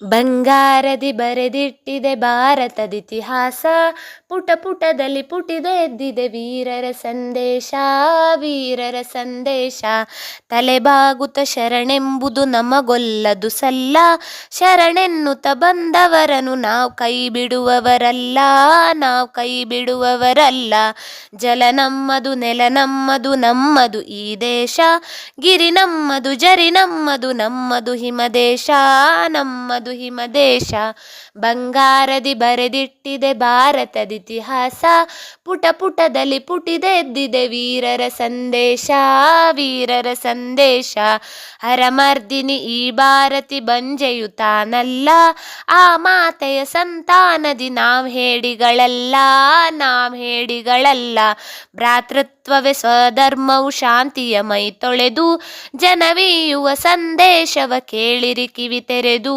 ಬಂಗಾರದಿ ಬರೆದಿಟ್ಟಿದೆ ಭಾರತದ ಇತಿಹಾಸ, ಪುಟ ಪುಟದಲ್ಲಿ ಪುಟಿದೆ ಎದ್ದಿದೆ ವೀರರ ಸಂದೇಶ, ವೀರರ ಸಂದೇಶ. ತಲೆಬಾಗುತ್ತ ಶರಣೆಂಬುದು ನಮಗೊಲ್ಲದು ಸಲ್ಲ, ಶರಣೆನ್ನುತ್ತ ಬಂದವರನು ನಾವು ಕೈ ಬಿಡುವವರಲ್ಲ, ನಾವು ಕೈ ಬಿಡುವವರಲ್ಲ. ಜಲ ನಮ್ಮದು, ನೆಲ ನಮ್ಮದು, ನಮ್ಮದು ಈ ದೇಶ, ಗಿರಿ ನಮ್ಮದು, ಜರಿ ನಮ್ಮದು, ನಮ್ಮದು ಹಿಮದೇಶ, ನಮ್ಮದು ಹಿಮದೇಶ. ಬಂಗಾರದಿ ಬರೆದಿಟ್ಟಿದೆ ಭಾರತದ ಇತಿಹಾಸ, ಪುಟ ಪುಟದಲ್ಲಿ ಪುಟಿದೆ ಎದ್ದಿದೆ ವೀರರ ಸಂದೇಶ, ವೀರರ ಸಂದೇಶ. ಹರಮರ್ದಿನಿ ಈ ಭಾರತಿ ಬಂಜೆಯು ತಾನಲ್ಲ, ಆ ಮಾತೆಯ ಸಂತಾನದಿ ನಾವ್ ಹೇಡಿಗಳಲ್ಲ, ನಾವ್ ಹೇಡಿಗಳಲ್ಲ. ಭ್ರಾತೃತ್ವವೇ ಸ್ವಧರ್ಮವು ಶಾಂತಿಯ ಮೈ ತೊಳೆದು, ಜನವೀಯುವ ಸಂದೇಶವ ಕೇಳಿರಿ ಕಿವಿ ತೆರೆದು,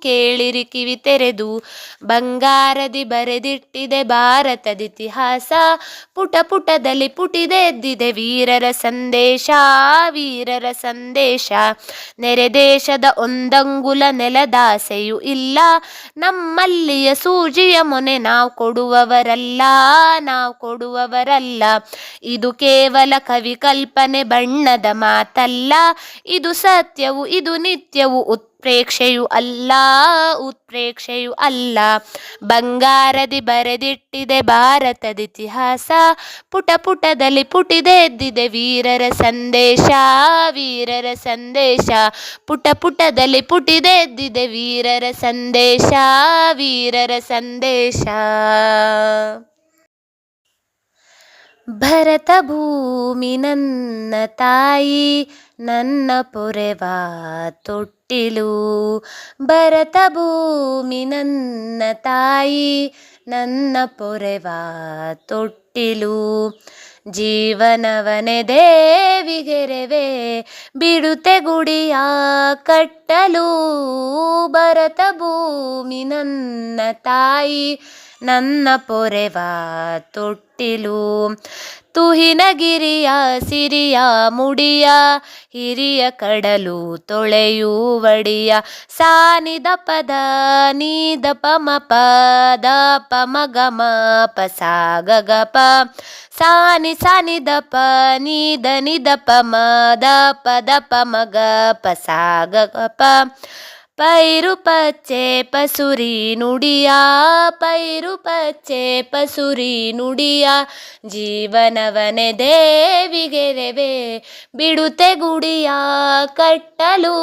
ಕೇಳಿರಿ ಕಿವಿ ತೆರೆದು. ಬಂಗಾರದಿ ಬರೆದಿಟ್ಟಿದೆ ಭಾರತದ ಇತಿಹಾಸ, ಪುಟ ಪುಟದಲ್ಲಿ ಪುಟಿದೆ ಎದ್ದಿದೆ ವೀರರ ಸಂದೇಶ, ವೀರರ ಸಂದೇಶ. ನೆರೆ ದೇಶದ ಒಂದಂಗುಲ ನೆಲದಾಸೆಯೂ ಇಲ್ಲ, ನಮ್ಮಲ್ಲಿಯ ಸೂಜಿಯ ಮೊನೆ ನಾವು ಕೊಡುವವರಲ್ಲ, ನಾವು ಕೊಡುವವರಲ್ಲ. ಇದು ಕೇವಲ ಕವಿ ಕಲ್ಪನೆ ಬಣ್ಣದ ಮಾತಲ್ಲ, ಇದು ಸತ್ಯವು, ಇದು ನಿತ್ಯವು, ಉತ್ಪ್ರೇಕ್ಷೆಯು ಅಲ್ಲ, ಉತ್ಪ್ರೇಕ್ಷೆಯು ಅಲ್ಲ. ಬಂಗಾರದಿ ಬರೆದಿಟ್ಟಿದೆ ಭಾರತದ ಇತಿಹಾಸ, ಪುಟ ಪುಟದಲ್ಲಿ ಪುಟಿದೆ ಎದ್ದಿದೆ ವೀರರ ಸಂದೇಶ, ವೀರರ ಸಂದೇಶ. ಪುಟ ಪುಟದಲ್ಲಿ ಪುಟಿದೆ ಎದ್ದಿದೆ ವೀರರ ಸಂದೇಶ, ವೀರರ ಸಂದೇಶ. ಭರತ ಭೂಮಿ ನನ್ನ ತಾಯಿ, ನನ್ನ ಪೊರೆವ ತೊಟ್ಟಿಲು. ಭರತ ಭೂಮಿ ನನ್ನ ತಾಯಿ, ನನ್ನ ಪೊರೆವ ತೊಟ್ಟಿಲು. ಜೀವನವನೆ ದೇವಿಗೆರೆವೆ, ಬಿಡುತ್ತೆ ಗುಡಿಯ ಕಟ್ಟಲು. ಭರತ ಭೂಮಿ ನನ್ನ ತಾಯಿ, ನನ್ನ ಪೊರೆವ ತೊಟ್ಟಿಲು. ತುಹಿನಗಿರಿಯ ಸಿರಿಯ ಮುಡಿಯ, ಹಿರಿಯ ಕಡಲು ತೊಳೆಯುವಡಿಯ. ಸಾನಿದ ಪದ ನೀದ ಪಮ ಪದ ಪಮ ಗಮ ಪ ಸಾಗ ಗ ಪ. ಸಾನಿ ಸಾನಿದ ಪ ನೀದ ನಿದ ಪಮ ದ ಪದ ಪಮ ಗ ಪ ಸಾಗ ಗ ಪ. ಪೈರು ಪಚ್ಚೆ ಪಸುರಿ ನುಡಿಯ, ಪೈರು ಪಚ್ಚೆ ಪಸುರಿ ನುಡಿಯ. ಜೀವನವನೆ ದೇವಿಗೆರೆವೆ, ಬಿಡುತ್ತೆ ಗುಡಿಯ ಕಟ್ಟಲು.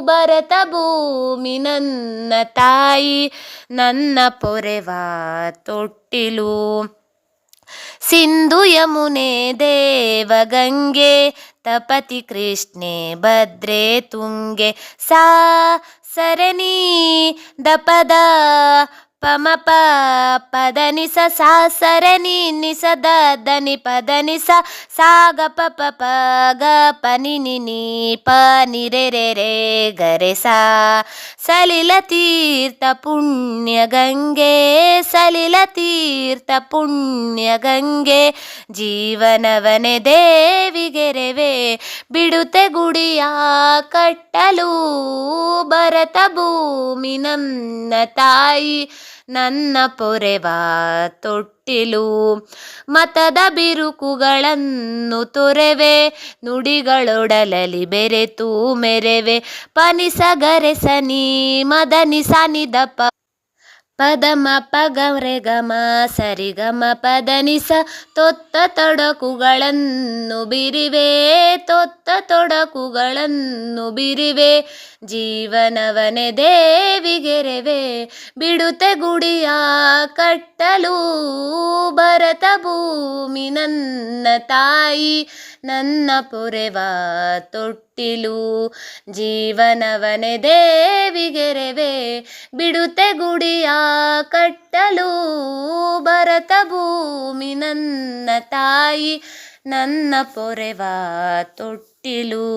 ಭರತ ಭೂಮಿ ನನ್ನ ತಾಯಿ, ನನ್ನ ಪೊರೆವ ತೊಟ್ಟಿಲು. ಸಿಂಧು ಯಮುನೆ ದೇವಗಂಗೆ, ತಪತಿ ಕೃಷ್ಣೆ ಭದ್ರೆ ತುಂಗೆ. ಸಾ ಸರಣಿ ದಪದ ಪಮ ಪ ಪದ ನಿಸ, ಸಾ ಸರಣಿ ನಿಸ ದ ಧನಿ ಪದ ನಿಸ. ಸಾಗ ಪ ಪ ಪ ಗ ಪ ನಿ ನಿ ನಿ ಪ ನಿ ರೆ ರೆ ರೆ ಗ ರೆ ಸಾ. ಸಲಿಲ ತೀರ್ಥ ಪುಣ್ಯ ಗಂಗೆ, ಸಲಿಲ ತೀರ್ಥ ಪುಣ್ಯ ಗಂಗೆ. ಜೀವನವನೆ ದೇವಿಗೆರೆವೆ, ಬಿಡುತ್ತೆ ಗುಡಿಯ ಕಟ್ಟಲು. ಭರತ ಭೂಮಿ ನನ್ನ ತಾಯಿ, ನನ್ನ ಪೊರೆವ ತೊಟ್ಟಿಲು. ಮತದ ಬಿರುಕುಗಳನ್ನು ತೊರೆವೆ, ನುಡಿಗಳೊಡಲಲಿ ಬೆರೆತು ಮೆರೆವೆ. ಪನಿಸ ಗರೆ ಸನಿ ಮದ ನಿಸ ನಿದ ಪ ಪದಮ ಪಗ ರೆ ಗಮ ಸರಿ ಗಮ ಪದ ನಿಸ. ತೊತ್ತ ತೊಡಕುಗಳನ್ನು ಬಿರಿವೆ, ತೊತ್ತ ತೊಡಕುಗಳನ್ನು ಬಿರಿವೆ. ಜೀವನವನೆ ದೇವಿಗೆರೆವೆ, ಬಿಡುತ್ತೆ ಗುಡಿಯ ಕಟ್ಟಲು. ಭರತ ಭೂಮಿ ನನ್ನ ತಾಯಿ, ನನ್ನ ಪೊರೆವ ತೊಟ್ಟಿಲು. ಜೀವನವನೆ ದೇವಿಗೆರೆವೆ, ಬಿಡುತ್ತೆ ಗುಡಿಯ ಕಟ್ಟಲು. ಭರತ ಭೂಮಿ ನನ್ನ ತಾಯಿ, ನನ್ನ ಪೊರೆವ ತೊಟ್ಟಿಲು.